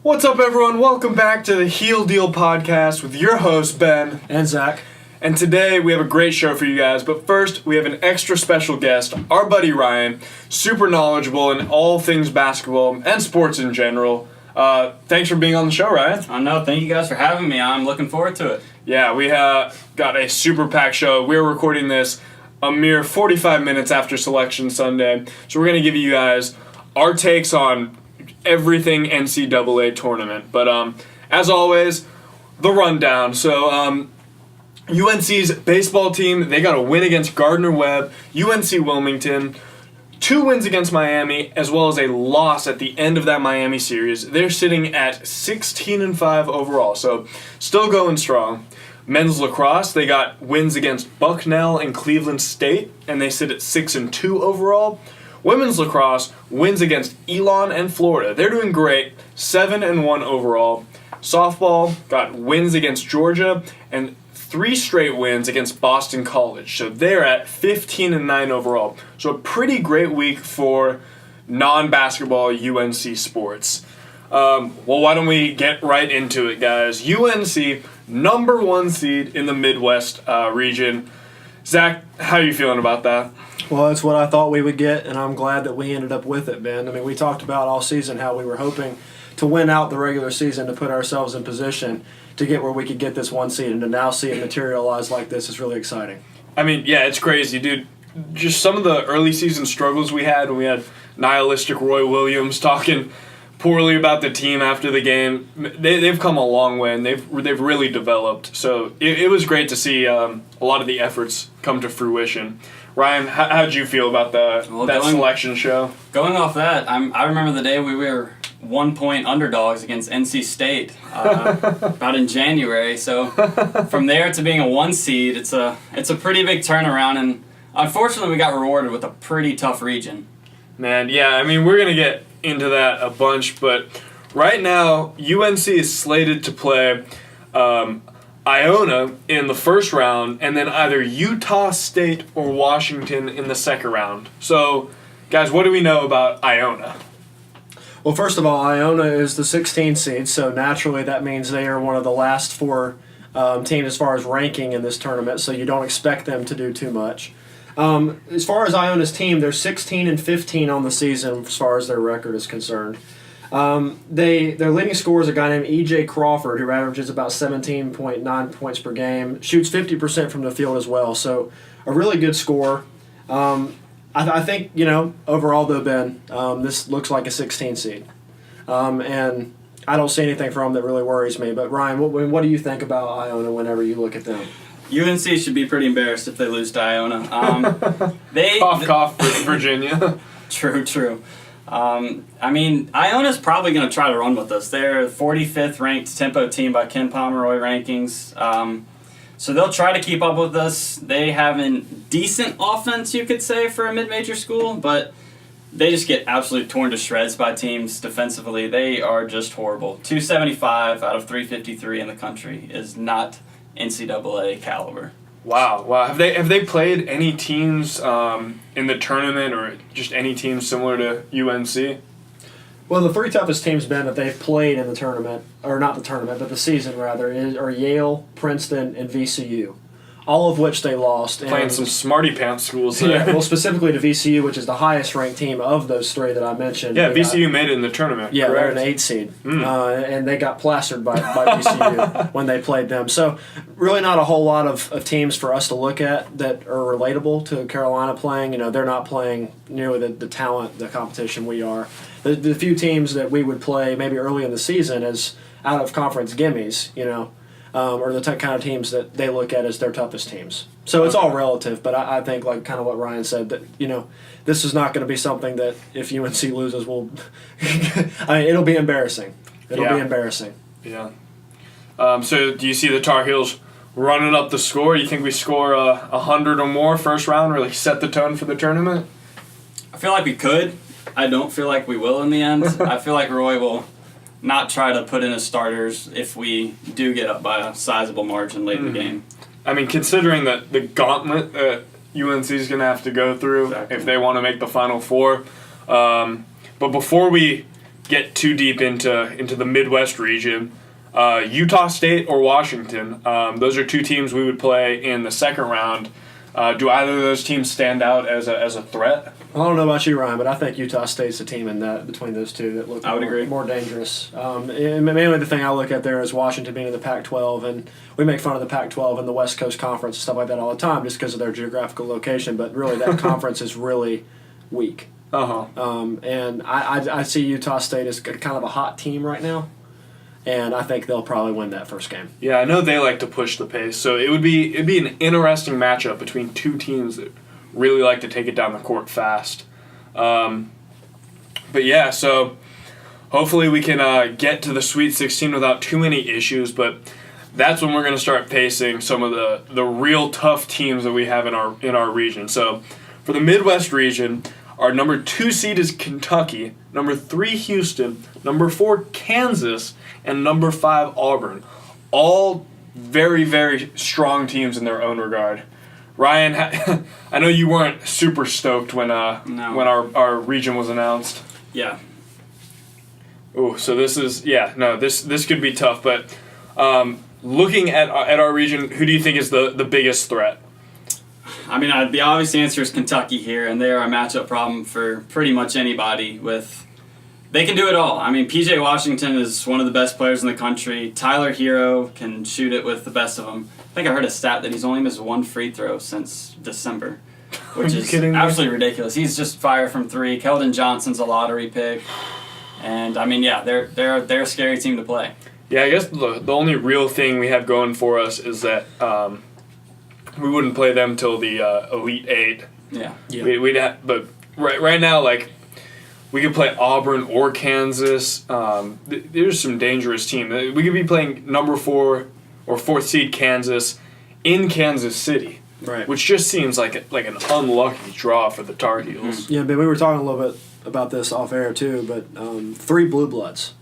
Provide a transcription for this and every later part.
What's up, everyone? Welcome back to the Heel Deal podcast with your host, Ben. And Zach. And today we have a great show for you guys, but first we have an extra special guest, our buddy Ryan, super knowledgeable in all things basketball and sports in general. Thanks for being on the show, Ryan. No, thank you guys for having me. I'm looking forward to it. Yeah, we got a super packed show. We're recording this a mere 45 minutes after Selection Sunday, so we're going to give you guys our takes on everything NCAA Tournament. But as always, the rundown. So UNC's baseball team, they got a win against Gardner-Webb, UNC Wilmington, 2 wins against Miami, as well as a loss at the end of that Miami series. They're sitting at 16-5 overall, so still going strong. Men's lacrosse, they got wins against Bucknell and Cleveland State, and they sit at 6-2 overall. Women's lacrosse wins against Elon and Florida. They're doing great, 7-1 overall. Softball got wins against Georgia and 3 straight wins against Boston College. So they're at 15-9 overall. So a pretty great week for non-basketball UNC sports. Well, why don't we get right into it, guys? UNC, number 1 seed in the Midwest region. Zach, how are you feeling about that? Well, that's what I thought we would get, and I'm glad that we ended up with it, Ben. I mean, we talked about all season how we were hoping to win out the regular season to put ourselves in position to get where we could get this 1 seed, and to now see it materialize like this is really exciting. I mean, yeah, it's crazy, dude. Just some of the early season struggles we had when we had nihilistic Roy Williams talking poorly about the team after the game. They've come a long way, and they've really developed. So it was great to see a lot of the efforts come to fruition. Ryan, how did you feel about that selection show? Going off that, I remember the day we were 1-point underdogs against NC State about in January. So from there to being a 1 seed, it's a pretty big turnaround, and unfortunately we got rewarded with a pretty tough region. Man, yeah, I mean, we're going to get into that a bunch, but right now UNC is slated to play Iona in the first round, and then either Utah State or Washington in the second round. So, guys, what do we know about Iona? Well, first of all, Iona is the 16th seed, so naturally that means they are one of the last 4 teams as far as ranking in this tournament, so you don't expect them to do too much. As far as Iona's team, they're 16-15 on the season as far as their record is concerned. Their leading scorer is a guy named E.J. Crawford, who averages about 17.9 points per game, shoots 50% from the field as well, so a really good scorer. I think, overall though, Ben, this looks like a 16 seed. And I don't see anything from them that really worries me. But Ryan, what do you think about Iona whenever you look at them? UNC should be pretty embarrassed if they lose to Iona. Cough, Virginia. True. I mean, Iona's probably going to try to run with us. They're 45th ranked tempo team by Ken Pomeroy rankings. So they'll try to keep up with us. They have a decent offense, you could say, for a mid-major school, but they just get absolutely torn to shreds by teams defensively. They are just horrible. 275 out of 353 in the country is not NCAA caliber. Wow. Have they played any teams in the tournament, or just any teams similar to UNC? Well, the 3 toughest teams, Ben, that they've played in the tournament, or not the tournament, but the season rather, are Yale, Princeton, and VCU, all of which they lost. Playing some smarty pants schools there. Yeah, well, specifically to VCU, which is the highest ranked team of those 3 that I mentioned. Yeah, VCU made it in the tournament. Yeah, correct? they're an 8 seed, and they got plastered by VCU when they played them. So really not a whole lot of teams for us to look at that are relatable to Carolina playing. They're not playing nearly the talent, the competition we are. The few teams that we would play maybe early in the season as out-of-conference gimmies, or the kind of teams that they look at as their toughest teams. So it's all relative, but I think, like kind of what Ryan said, that, this is not going to be something that if UNC loses, it'll be embarrassing. It'll be embarrassing. Yeah. So do you see the Tar Heels running up the score? You think we score 100 or more first round, really set the tone for the tournament? I feel like we could. I don't feel like we will in the end. I feel like Roy will not try to put in his starters if we do get up by a sizable margin late in the game. I mean, considering that the gauntlet that UNC is going to have to go through if they want to make the Final Four. But before we get too deep into the Midwest region, Utah State or Washington. Those are two teams we would play in the second round. Do either of those teams stand out as a threat? I don't know about you, Ryan, but I think Utah State's the team in that between those two that look more dangerous. And mainly the thing I look at there is Washington being in the Pac-12, and we make fun of the Pac-12 and the West Coast Conference and stuff like that all the time just because of their geographical location, but really that conference is really weak. And I see Utah State as kind of a hot team right now, and I think they'll probably win that first game. Yeah, I know they like to push the pace, so it'd be an interesting matchup between two teams that really like to take it down the court fast. But yeah, so hopefully we can get to the Sweet 16 without too many issues, but that's when we're going to start facing some of the real tough teams that we have in our region. So for the Midwest region, our number 2 seed is Kentucky, number 3 Houston, number 4 Kansas, and number 5 Auburn. All very, very strong teams in their own regard. Ryan, I know you weren't super stoked when our region was announced. Yeah. Oh, so this could be tough. But looking at our region, who do you think is the biggest threat? I mean, the obvious answer is Kentucky here, and they are a matchup problem for pretty much anybody. They can do it all. I mean, P.J. Washington is one of the best players in the country. Tyler Hero can shoot it with the best of them. I think I heard a stat that he's only missed 1 free throw since December, which is absolutely ridiculous. He's just fire from 3. Keldon Johnson's a lottery pick, and I mean, yeah, they're a scary team to play. Yeah, I guess the only real thing we have going for us is that we wouldn't play them till the Elite 8. Yeah. We'd have, but right now, like, we could play Auburn or Kansas. There's some dangerous teams. We could be playing number 4 or 4th seed Kansas in Kansas City, right? Which just seems like an unlucky draw for the Tar Heels. Yeah, but we were talking a little bit about this off air too. But 3 blue bloods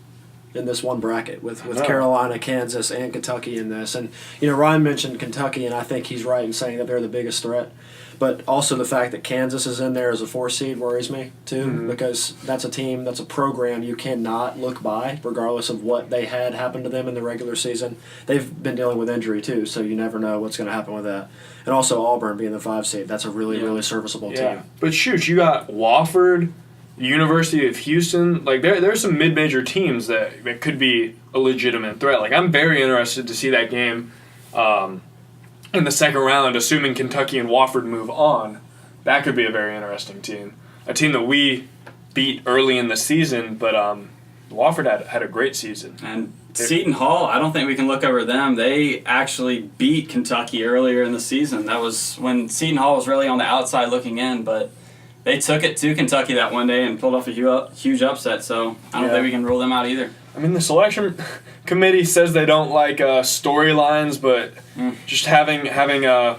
in this one bracket with Carolina, Kansas, and Kentucky in this. And Ryan mentioned Kentucky, and I think he's right in saying that they're the biggest threat. But also the fact that Kansas is in there as a 4 seed worries me too, because that's a team, that's a program you cannot look by, regardless of what they had happen to them in the regular season. They've been dealing with injury too, so you never know what's going to happen with that. And also Auburn being the 5 seed, that's a really serviceable team. But shoot, you got Wofford, University of Houston. Like there's some mid-major teams that could be a legitimate threat. Like I'm very interested to see that game. In the second round, assuming Kentucky and Wofford move on, that could be a very interesting team. A team that we beat early in the season, but Wofford had a great season. And Seton Hall, I don't think we can look over them. They actually beat Kentucky earlier in the season. That was when Seton Hall was really on the outside looking in, but they took it to Kentucky that one day and pulled off a huge upset, so I don't think we can rule them out either. I mean, the selection committee says they don't like storylines, but just having a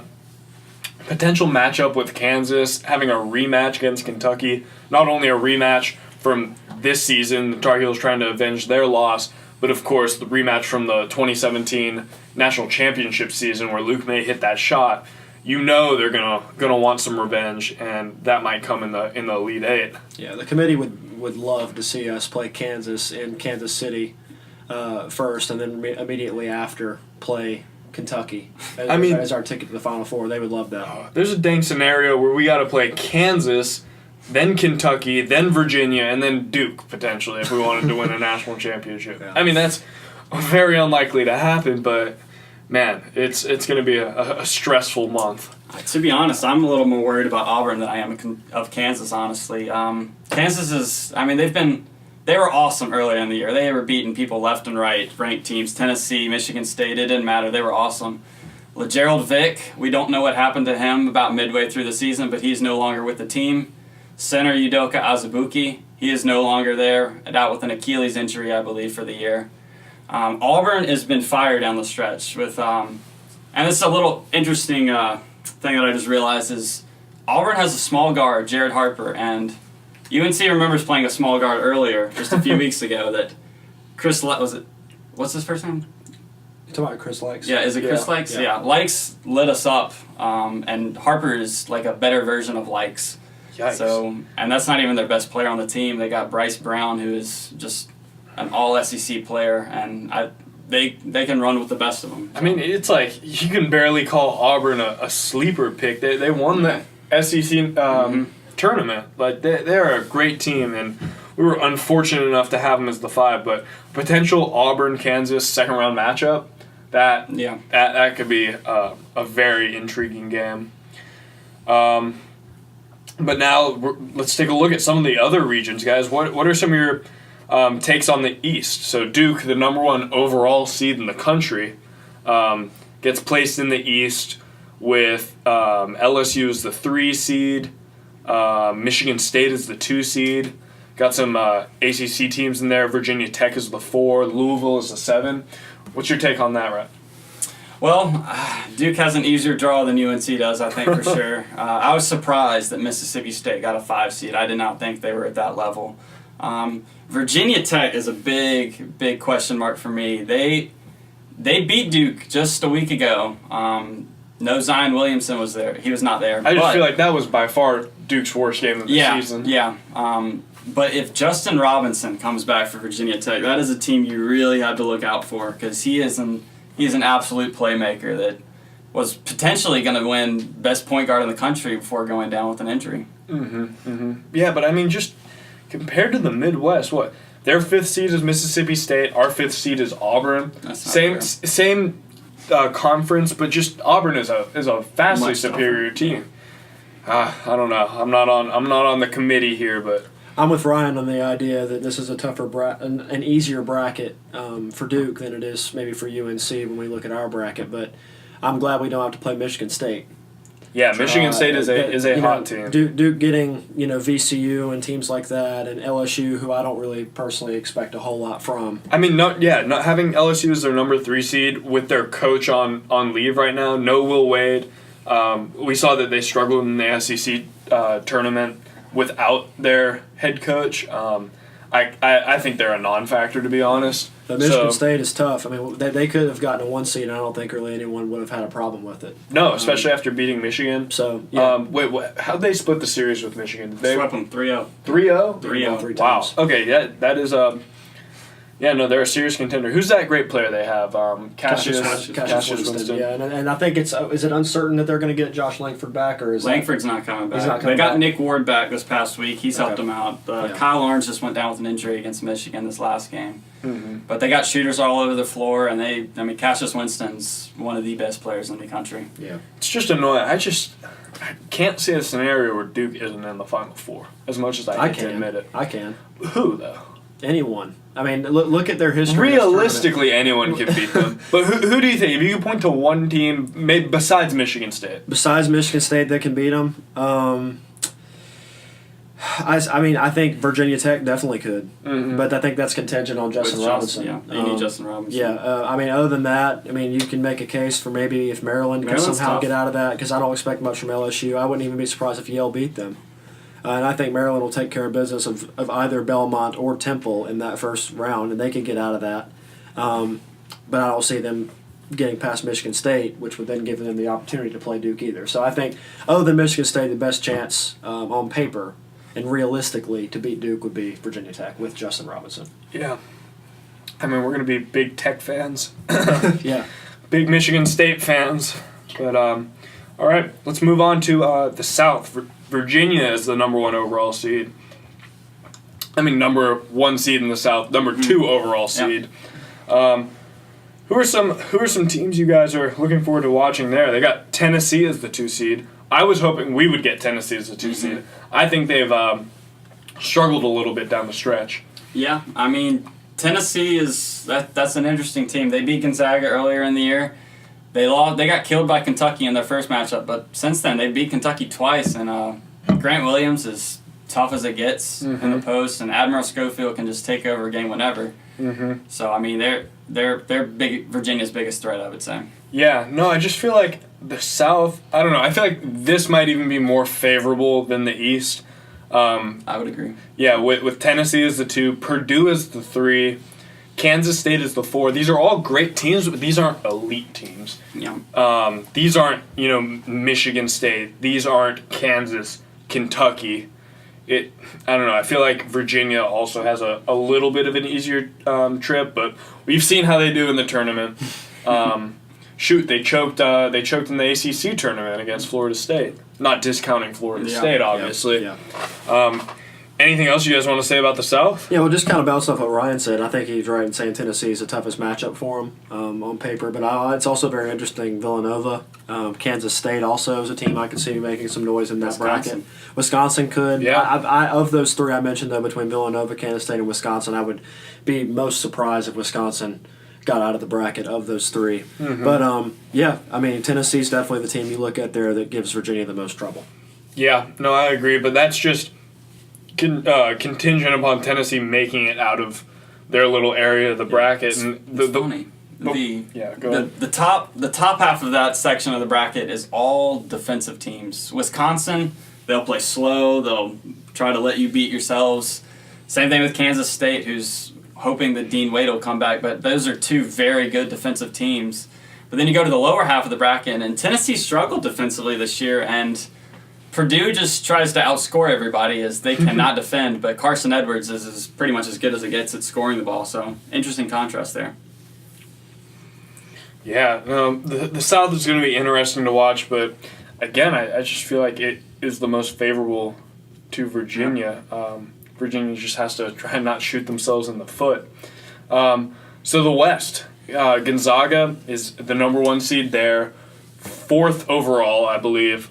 potential matchup with Kansas, having a rematch against Kentucky, not only a rematch from this season, the Tar Heels trying to avenge their loss, but of course the rematch from the 2017 National Championship season where Luke May hit that shot. They're gonna want some revenge, and that might come in the Elite 8. Yeah, the committee would love to see us play Kansas in Kansas City first, and then immediately after play Kentucky as our ticket to the Final Four. They would love that. There's a dang scenario where we got to play Kansas, then Kentucky, then Virginia, and then Duke potentially if we wanted to win a national championship. Yeah. I mean, that's very unlikely to happen, but. Man, it's going to be a stressful month. To be honest, I'm a little more worried about Auburn than I am of Kansas, honestly. Kansas is, I mean, they were awesome earlier in the year. They were beating people left and right, ranked teams, Tennessee, Michigan State, it didn't matter. They were awesome. LeGerald Vick, we don't know what happened to him about midway through the season, but he's no longer with the team. Center Udoka Azubuike, he is no longer there, and out with an Achilles injury, I believe, for the year. Auburn has been fired down the stretch with, and this is a little interesting thing that I just realized is Auburn has a small guard, Jared Harper, and UNC remembers playing a small guard earlier, just a few weeks ago. That what's his first name? You're talking about Chris Likes? Yeah, is it Chris Likes? Yeah, Likes lit us up, and Harper is like a better version of Likes. Yikes. So, and that's not even their best player on the team. They got Bryce Brown, who is just an all-SEC player, and they can run with the best of them. I mean, it's like you can barely call Auburn a sleeper pick. They won the SEC tournament. Like they're a great team, and we were unfortunate enough to have them as the 5. But potential Auburn-Kansas second-round matchup, that could be a very intriguing game. But now let's take a look at some of the other regions, guys. What are some of your takes on the East? So Duke, the number 1 overall seed in the country, gets placed in the East with LSU as the 3 seed. Michigan State is the 2 seed. Got some ACC teams in there. Virginia Tech is the 4. Louisville is the 7. What's your take on that, Rhett? Well, Duke has an easier draw than UNC does, I think, for sure. I was surprised that Mississippi State got a 5 seed. I did not think they were at that level. Virginia Tech is a big question mark for me. They beat Duke just a week ago. No Zion Williamson was there. He was not there. I just feel like that was by far Duke's worst game of the season. Yeah. But if Justin Robinson comes back for Virginia Tech, that is a team you really have to look out for because he is an absolute playmaker that was potentially going to win best point guard in the country before going down with an injury. Yeah, but I mean, just compared to the Midwest, what? Their 5th seed is Mississippi State. Our 5th seed is Auburn. Same conference, but just Auburn is a vastly superior team. I don't know. I'm not on the committee here, but I'm with Ryan on the idea that this is a tougher an easier bracket for Duke than it is maybe for UNC when we look at our bracket. But I'm glad we don't have to play Michigan State. Yeah, Michigan State is a hot team. Duke getting VCU and teams like that, and LSU, who I don't really personally expect a whole lot from. I mean, not having LSU as their number 3 seed with their coach on leave right now. No Will Wade. We saw that they struggled in the SEC tournament without their head coach. I think they're a non-factor, to be honest. But Michigan State is tough. I mean, they could have gotten a 1 seed, and I don't think really anyone would have had a problem with it. No, especially after beating Michigan. So, yeah. How'd they split the series with Michigan? They swept them 3-0. 3-0? 3-0. 3 wow. times. Okay, that is they're a serious contender. Who's that great player they have? Cassius Winston. Yeah, and I think is it uncertain that they're going to get Josh Langford back, or is Langford's not coming back? He's not coming they got back. Nick Ward back this past week. He's helped them out. Kyle Lawrence just went down with an injury against Michigan this last game. But they got shooters all over the floor, and Cassius Winston's one of the best players in the country. Yeah, it's just annoying. I can't see a scenario where Duke isn't in the Final Four, as much as I hate to admit it. I can. Who, though? Anyone. I mean, look at their history. Realistically, anyone can beat them. But who do you think? If you could point to one team, maybe besides Michigan State. Besides Michigan State that can beat them? I think Virginia Tech definitely could. But I think that's contingent on Justin Robinson. Yeah, you need Justin Robinson. Yeah, other than that, you can make a case for maybe if Maryland can somehow get out of that, because I don't expect much from LSU. I wouldn't even be surprised if Yale beat them. And I think Maryland will take care of business of either Belmont or Temple in that first round, and they could get out of that. But I don't see them getting past Michigan State, which would then give them the opportunity to play Duke either. So I think, other than Michigan State, the best chance on paper and realistically to beat Duke would be Virginia Tech with Justin Robinson. Yeah. We're going to be big Tech fans. Yeah. Big Michigan State fans. But, all right, let's move on to the South. Virginia is the number 1 overall seed. Number 1 seed in the South, number 2 overall seed. Who are some teams you guys are looking forward to watching there? They got Tennessee as the 2 seed. I was hoping we would get Tennessee as the 2 seed. I think they've struggled a little bit down the stretch. Yeah, Tennessee that's an interesting team. They beat Gonzaga earlier in the year. They got killed by Kentucky in their first matchup, but since then they beat Kentucky twice. And Grant Williams is tough as it gets in the post, and Admiral Schofield can just take over a game whenever. So they're big, Virginia's biggest threat, I would say. Yeah, no, I just feel like the South. I don't know. I feel like this might even be more favorable than the East. I would agree. Yeah, with Tennessee as the 2, Purdue as the 3. Kansas State is the 4. These are all great teams, but these aren't elite teams. Yeah. These aren't, Michigan State. These aren't Kansas. Kentucky. I don't know. I feel like Virginia also has a little bit of an easier trip, but we've seen how they do in the tournament. They choked in the ACC tournament against Florida State. Not discounting Florida State, obviously. Yeah. Anything else you guys want to say about the South? Yeah, well, just kind of bounce off what Ryan said. I think he's right in saying Tennessee is the toughest matchup for him on paper. But it's also very interesting. Villanova, Kansas State also is a team I could see making some noise in that bracket. Wisconsin could. Yeah. I of those three I mentioned, though, between Villanova, Kansas State, and Wisconsin, I would be most surprised if Wisconsin got out of the bracket of those three. Mm-hmm. But, Tennessee's definitely the team you look at there that gives Virginia the most trouble. Yeah, no, I agree. But that's just contingent upon Tennessee making it out of their little area of the bracket. And it's funny. Go ahead. The top half of that section of the bracket is all defensive teams. Wisconsin, they'll play slow. They'll try to let you beat yourselves. Same thing with Kansas State, who's hoping that Dean Wade will come back. But those are two very good defensive teams. But then you go to the lower half of the bracket, and Tennessee struggled defensively this year, and Purdue just tries to outscore everybody as they cannot defend, but Carson Edwards is pretty much as good as it gets at scoring the ball. So, interesting contrast there. Yeah, the South is going to be interesting to watch, but again, I just feel like it is the most favorable to Virginia. Virginia just has to try and not shoot themselves in the foot. So the West, Gonzaga is the number 1 seed there, 4th overall, I believe.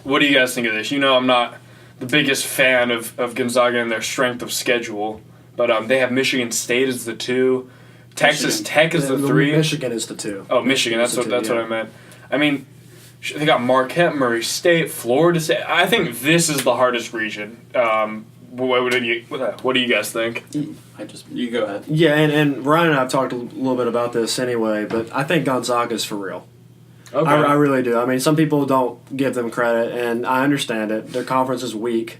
What do you guys think of this? I'm not the biggest fan of Gonzaga and their strength of schedule, but they have Michigan State as the 2, Texas Tech is the 3. Michigan is the 2. Oh, Michigan. That's what I meant. I mean, they got Marquette, Murray State, Florida State. I think this is the hardest region. What do you guys think? You go ahead. Yeah, and Ryan and I have talked a little bit about this anyway, but I think Gonzaga's for real. Okay. I really do. I mean, some people don't give them credit, and I understand it. Their conference is weak,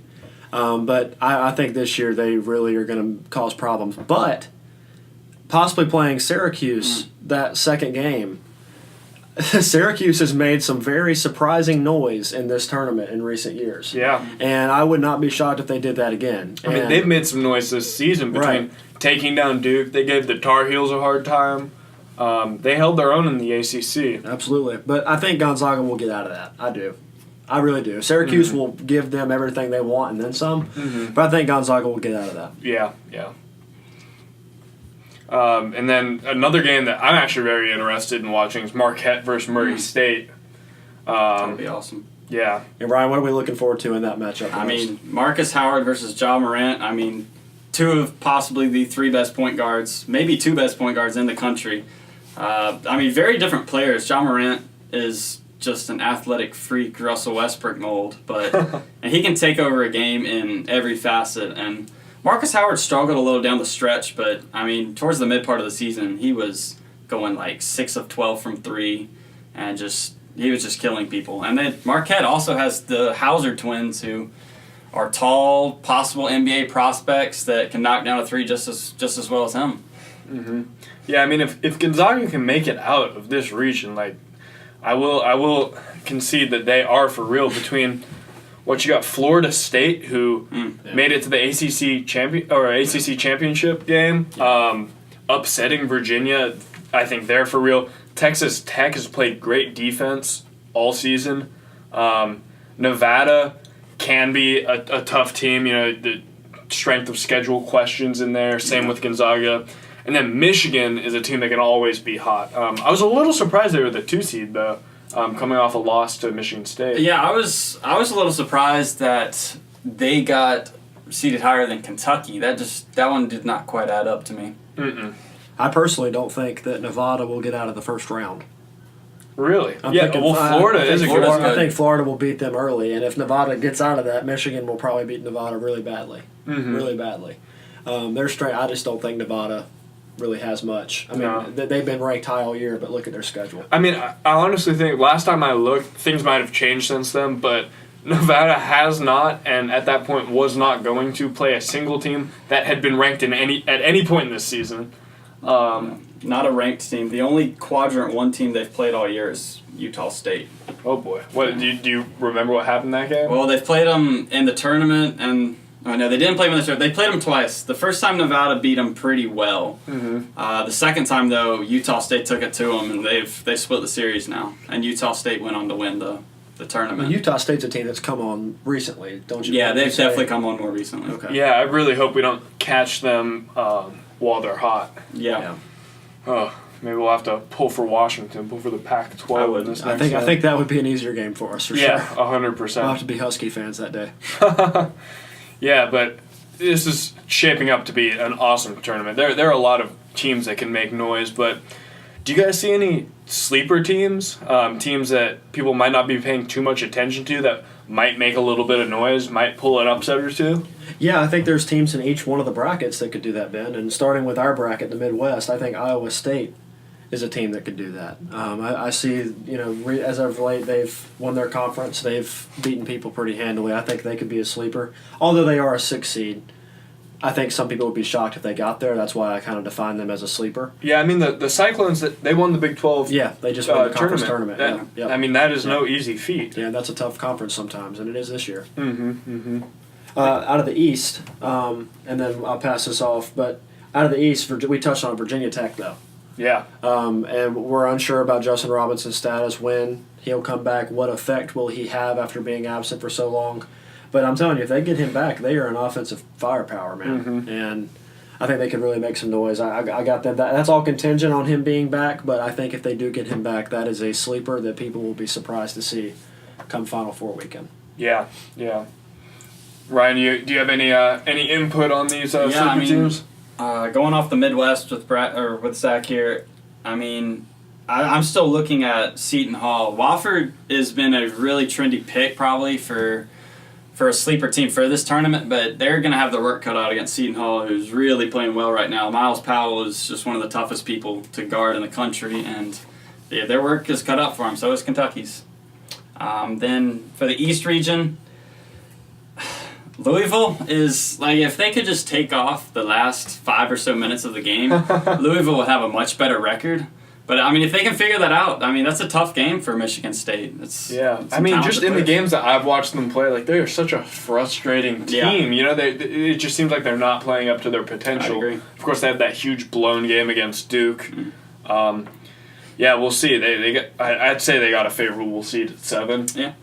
but I think this year they really are going to cause problems. But possibly playing Syracuse that second game, Syracuse has made some very surprising noise in this tournament in recent years. Yeah. And I would not be shocked if they did that again. I mean, they've made some noise this season between taking down Duke. They gave the Tar Heels a hard time. They held their own in the ACC. Absolutely. But I think Gonzaga will get out of that. I do. I really do. Syracuse will give them everything they want and then some. Mm-hmm. But I think Gonzaga will get out of that. Yeah. And then another game that I'm actually very interested in watching is Marquette versus Murray State. That'll be awesome. Yeah. And Ryan, what are we looking forward to in that matchup? I mean, Marcus Howard versus Ja Morant. I mean, 2 of possibly the 3 best point guards, maybe 2 best point guards in the country. Very different players. Ja Morant is just an athletic freak, Russell Westbrook mold, and he can take over a game in every facet. And Marcus Howard struggled a little down the stretch, but towards the mid part of the season, he was going like 6 of 12 from 3, and he was just killing people. And then Marquette also has the Hauser twins, who are tall, possible NBA prospects that can knock down a 3 just as well as him. Mm-hmm. Yeah, if Gonzaga can make it out of this region, I will concede that they are for real. Between what you got, Florida State, who made it to the ACC championship game, upsetting Virginia. I think they're for real. Texas Tech has played great defense all season. Nevada can be a tough team. The strength of schedule questions in there. Same with Gonzaga. And then Michigan is a team that can always be hot. I was a little surprised they were the 2 seed, though, coming off a loss to Michigan State. Yeah, I was a little surprised that they got seeded higher than Kentucky. That one did not quite add up to me. Mm-mm. I personally don't think that Nevada will get out of the first round. Really? Florida is a good one. I think Florida will beat them early, and if Nevada gets out of that, Michigan will probably beat Nevada really badly. Mm-hmm. Really badly. Their strength, I just don't think Nevada really has much. They've been ranked high all year, but look at their schedule. I honestly think last time I looked, things might have changed since then, but Nevada has not, and at that point was not going to play a single team that had been ranked at any point in this season. Not a ranked team. The only quadrant 1 team they've played all year is Utah State. Oh boy, what do you remember what happened that game? Well, they've played them in the tournament, and no, they didn't play them in the tournament. They played them twice. The first time Nevada beat them pretty well. The second time though, Utah State took it to them, and they split the series now. And Utah State went on to win the tournament. Well, Utah State's a team that's come on recently, don't you? Yeah, they've definitely come on more recently. Okay. Yeah, I really hope we don't catch them while they're hot. Yeah. Oh, maybe we'll have to pull for Washington, pull for the Pac-12. I would. This I next think that would be an easier game for us for yeah, sure. 100%. We'll have to be Husky fans that day. Yeah, but this is shaping up to be an awesome tournament. There are a lot of teams that can make noise, but do you guys see any sleeper teams, teams that people might not be paying too much attention to that might make a little bit of noise, might pull an upset or two? Yeah, I think there's teams in each one of the brackets that could do that, Ben. And starting with our bracket, the Midwest, I think Iowa State is a team that could do that. I see, as of late, they've won their conference. They've beaten people pretty handily. I think they could be a sleeper. Although they are a 6 seed, I think some people would be shocked if they got there. That's why I kind of define them as a sleeper. Yeah, I mean, the Cyclones, they won the Big 12 Yeah, they just won the conference tournament. That, I mean, that is no easy feat. Yeah, that's a tough conference sometimes, and it is this year. Out of the East, and then I'll pass this off, but out of the East, we touched on Virginia Tech, though. Yeah. And we're unsure about Justin Robinson's status, when he'll come back, what effect will he have after being absent for so long. But I'm telling you, if they get him back, they are an offensive firepower, man. And I think they could really make some noise. I got that. That's all contingent on him being back, but I think if they do get him back, that is a sleeper that people will be surprised to see come Final Four weekend. Yeah. Ryan, do you have any input on these sleeper teams? Going off the Midwest with Zach here, I mean, I'm still looking at Seton Hall. Wofford has been a really trendy pick probably for a sleeper team for this tournament, but they're going to have their work cut out against Seton Hall, who's really playing well right now. Miles Powell is just one of the toughest people to guard in the country, and their work is cut out for them. So is Kentucky's. Then for the East region, Louisville is, like, if they could just take off the last 5 or so minutes of the game, Louisville would have a much better record. But, I mean, if they can figure that out, I mean, that's a tough game for Michigan State. I mean, just in the games that I've watched them play, like, they are such a frustrating team. Yeah. It just seems like they're not playing up to their potential. I agree. Of course, they had that huge blown game against Duke. Yeah, we'll see. I'd say they got a favorable seed at 7. Yeah.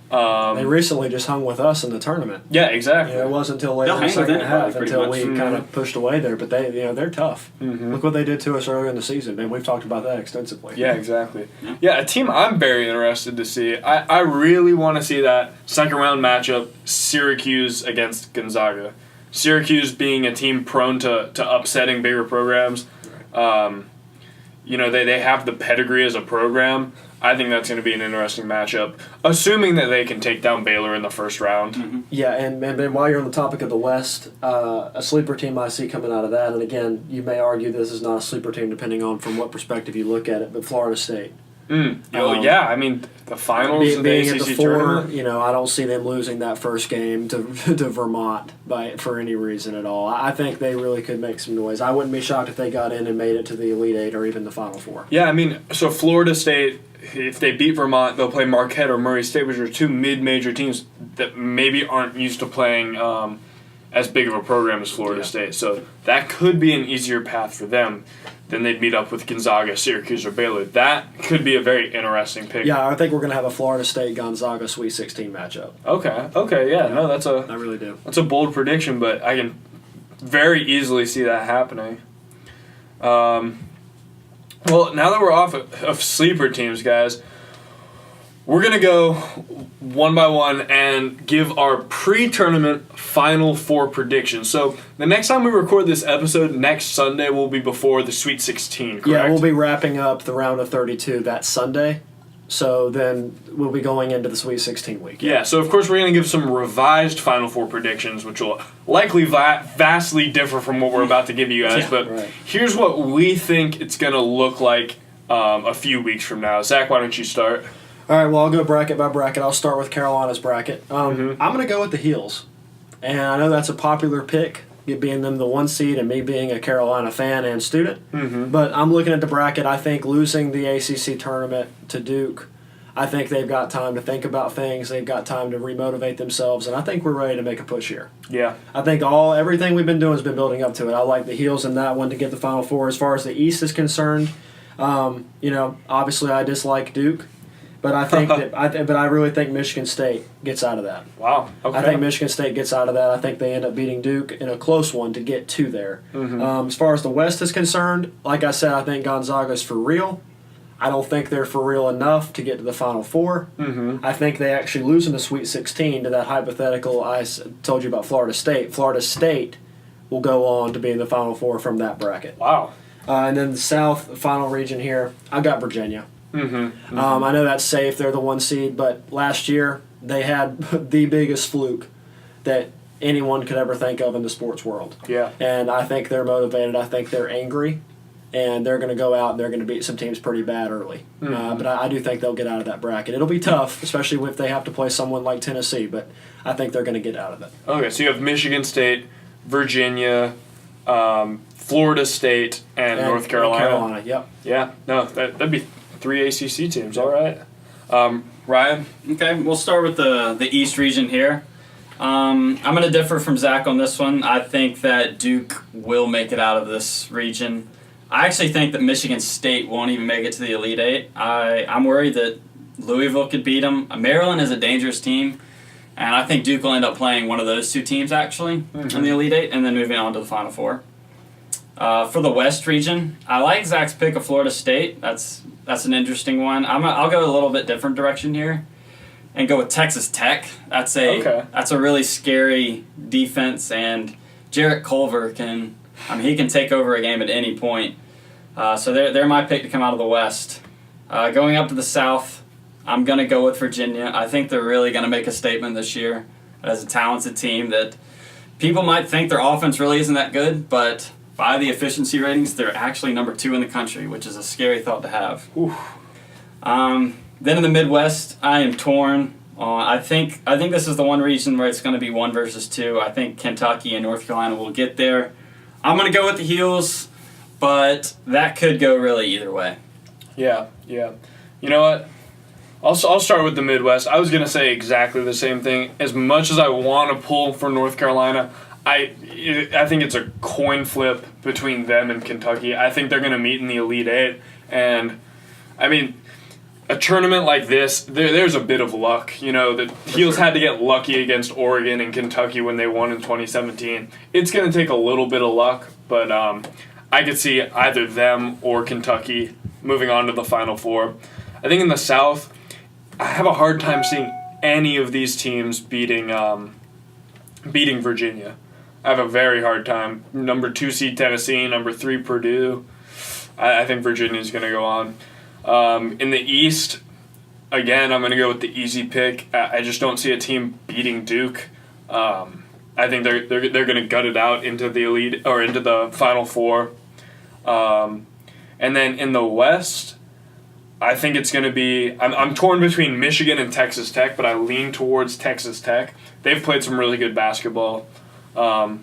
They recently just hung with us in the tournament. Yeah, exactly. It wasn't until later in the second half until we kind of pushed away there. But they're tough. Look what they did to us earlier in the season, and we've talked about that extensively. Yeah, exactly. Yeah, a team I'm very interested to see. I really want to see that second round matchup, Syracuse against Gonzaga. Syracuse being a team prone to upsetting bigger programs. They have the pedigree as a program. I think that's going to be an interesting matchup, assuming that they can take down Baylor in the first round. Yeah, and Ben, while you're on the topic of the West, a sleeper team I see coming out of that, and again, you may argue this is not a sleeper team depending on from what perspective you look at it, but Florida State. I mean, the finals of the being ACC at the 4, tournament. I don't see them losing that first game to Vermont for any reason at all. I think they really could make some noise. I wouldn't be shocked if they got in and made it to the Elite 8 or even the Final 4. Yeah, I mean, so Florida State, if they beat Vermont, they'll play Marquette or Murray State, which are 2 mid-major teams that maybe aren't used to playing as big of a program as Florida State. So that could be an easier path for them. Then they'd meet up with Gonzaga, Syracuse, or Baylor. That could be a very interesting pick. Yeah, I think we're going to have a Florida State-Gonzaga Sweet 16 matchup. Okay, yeah. No, I really do. That's a bold prediction, but I can very easily see that happening. Well, now that we're off of sleeper teams, guys, we're going to go one by one and give our pre-tournament Final Four predictions. So the next time we record this episode, next Sunday, will be before the Sweet 16, correct? Yeah, we'll be wrapping up the round of 32 that Sunday. So then we'll be going into the Sweet 16 week. Yeah, so of course we're going to give some revised Final Four predictions, which will likely vastly differ from what we're about to give you guys. Here's what we think it's going to look like a few weeks from now. Zach, why don't you start? All right, well, I'll go bracket by bracket. I'll start with Carolina's bracket. I'm going to go with the Heels. And I know that's a popular pick, it being them the 1 seed and me being a Carolina fan and student. Mm-hmm. But I'm looking at the bracket. I think losing the ACC tournament to Duke, I think they've got time to think about things. They've got time to remotivate themselves, and I think we're ready to make a push here. Yeah. I think everything we've been doing has been building up to it. I like the Heels in that one to get the Final Four. As far as the East is concerned, obviously I dislike Duke, but I think but I really think Michigan State gets out of that. Wow. Okay. I think Michigan State gets out of that. I think they end up beating Duke in a close one to get to there. Mm-hmm. As far as the West is concerned, like I said, I think Gonzaga's for real. I don't think they're for real enough to get to the Final Four. Mm-hmm. I think they actually lose in the Sweet 16 to that hypothetical I told you about Florida State. Florida State will go on to be in the Final Four from that bracket. Wow. And then the South, final region here, I got Virginia. Mm-hmm. Mm-hmm. I know that's safe. They're the 1 seed, but last year they had the biggest fluke that anyone could ever think of in the sports world. Yeah. And I think they're motivated. I think they're angry. And they're going to go out and they're going to beat some teams pretty bad early. Mm-hmm. But I do think they'll get out of that bracket. It'll be tough, especially if they have to play someone like Tennessee, but I think they're going to get out of it. Okay, so you have Michigan State, Virginia, Florida State, and North Carolina. Carolina, yep. Yeah, no, that'd be 3 ACC teams. All right. Ryan? Okay, we'll start with the East region here. I'm going to differ from Zach on this one. I think that Duke will make it out of this region. I actually think that Michigan State won't even make it to the Elite Eight. I'm worried that Louisville could beat them. Maryland is a dangerous team, and I think Duke will end up playing one of those two teams, actually, in the Elite Eight, and then moving on to the Final Four. For the West region, I like Zach's pick of Florida State. That's an interesting one. I'll go a little bit different direction here and go with Texas Tech. That's a really scary defense, and Jarrett Culver he can take over a game at any point. So they're my pick to come out of the West. Going up to the South, I'm going to go with Virginia. I think they're really going to make a statement this year as a talented team that people might think their offense really isn't that good, but by the efficiency ratings, they're actually number 2 in the country, which is a scary thought to have. Then in the Midwest, I am torn. I think this is the one region where it's going to be 1 versus 2. I think Kentucky and North Carolina will get there. I'm going to go with the Heels, but that could go really either way. Yeah. You know what? I'll start with the Midwest. I was going to say exactly the same thing. As much as I want to pull for North Carolina, I think it's a coin flip between them and Kentucky. I think they're going to meet in the Elite Eight. And, I mean, a tournament like this, there's a bit of luck. The Heels had to get lucky against Oregon and Kentucky when they won in 2017. It's going to take a little bit of luck, but I could see either them or Kentucky moving on to the Final Four. I think in the South, I have a hard time seeing any of these teams beating Virginia. I have a very hard time. Number 2 seed Tennessee, number 3 Purdue. I think Virginia's going to go on. In the East, again, I'm going to go with the easy pick. I just don't see a team beating Duke. I think they're going to gut it out into the Elite or into the Final Four. And then in the West, I think it's going to be. I'm torn between Michigan and Texas Tech, but I lean towards Texas Tech. They've played some really good basketball. So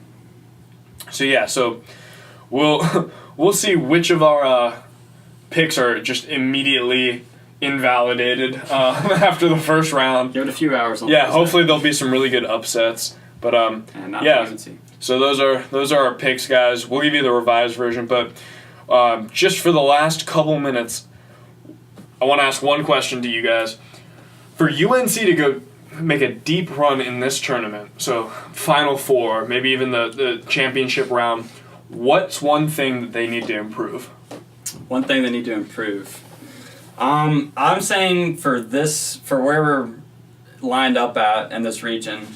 we'll see which of our picks are just immediately invalidated after the first round. Give it a few hours. Hopefully there'll be some really good upsets. But so those are our picks, guys. We'll give you the revised version, but just for the last couple minutes, I want to ask one question to you guys. For UNC to go make a deep run in this tournament, so Final Four, maybe even the championship round, what's one thing that they need to improve? One thing they need to improve. I'm saying for where we're lined up at in this region,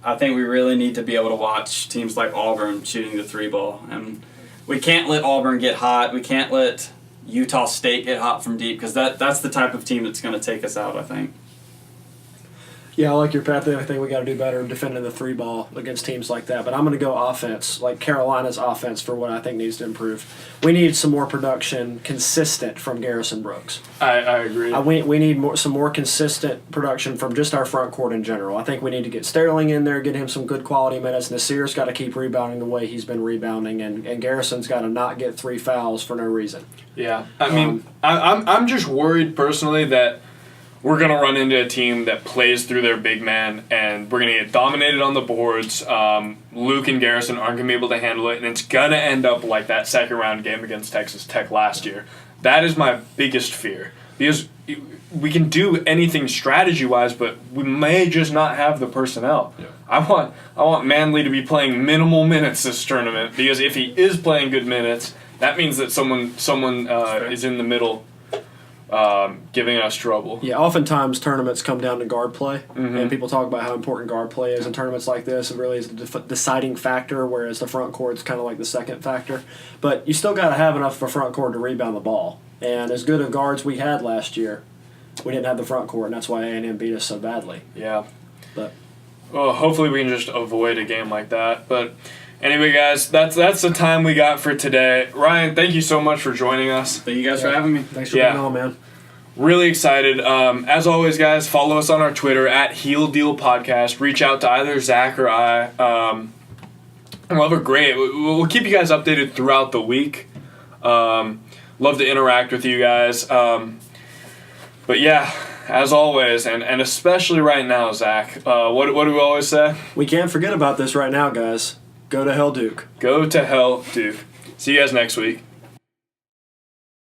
I think we really need to be able to watch teams like Auburn shooting the 3-ball. And we can't let Auburn get hot. We can't let Utah State get hot from deep because that's the type of team that's going to take us out, I think. Yeah, I like your path. I think we got to do better defending the 3-ball against teams like that. But I'm going to go offense, like Carolina's offense, for what I think needs to improve. We need some more production consistent from Garrison Brooks. I agree. We need some more consistent production from just our front court in general. I think we need to get Sterling in there, get him some good quality minutes. Nasir's got to keep rebounding the way he's been rebounding, and Garrison's got to not get 3 fouls for no reason. Yeah, I mean, I'm just worried personally that we're going to run into a team that plays through their big man, and we're going to get dominated on the boards. Luke and Garrison aren't going to be able to handle it, and it's going to end up like that second-round game against Texas Tech last year. That is my biggest fear, because we can do anything strategy-wise, but we may just not have the personnel. Yeah. I want Manley to be playing minimal minutes this tournament, because if he is playing good minutes, that means that someone is in the middle giving us trouble. Yeah, oftentimes tournaments come down to guard play, Mm-hmm. and people talk about how important guard play is in tournaments like this. It really is the deciding factor, whereas the front court's kind of like the second factor. But you still got to have enough for front court to rebound the ball. And as good of guards we had last year, we didn't have the front court, and that's why A&M beat us so badly. Yeah. But Well, hopefully we can just avoid a game like that. But anyway, guys, that's the time we got for today. Ryan, thank you so much for joining us. Thank you guys for having me. thanks for Yeah. being on, man. Really excited. As always, guys, follow us on our Twitter at Heel Deal Podcast. Reach out to either Zach or I. We'll have a great. We'll keep you guys updated throughout the week. Love to interact with you guys. But yeah, as always, and especially right now, Zach. What do we always say? We can't forget about this right now, guys. Go to hell, Duke. Go to hell, Duke. See you guys next week.